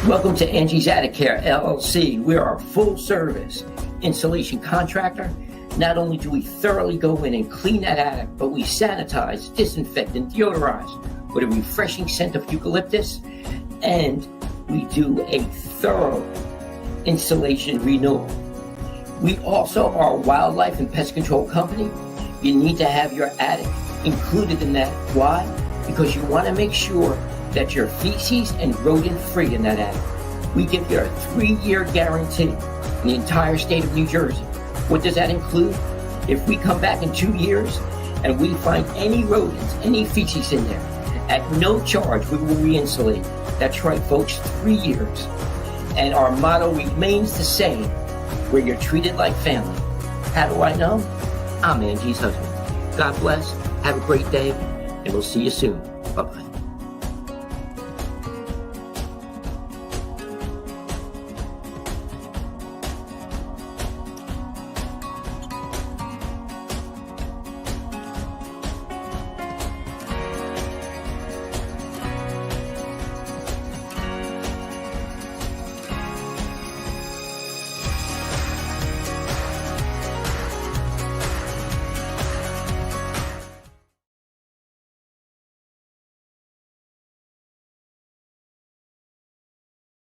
Welcome to Angie's Attic Care, LLC. We are a full-service installation contractor. Not only do we thoroughly go in and clean that attic, but we sanitize, disinfect, and deodorize with a refreshing scent of eucalyptus. And we do a thorough installation renewal. We also are a wildlife and pest control company. You need to have your attic included in that. Why? Because you want to make sure that you're feces and rodent free in that attic. We give you a 3-year guarantee in the entire state of New Jersey. What does that include? If we come back in 2 years and we find any rodents, any feces in there, at no charge we will re-insulate. That's right, folks, 3 years. And our motto remains the same, where you're treated like family. How do I know? I'm Angie's husband. God bless, have a great day, and we'll see you soon. Bye-bye.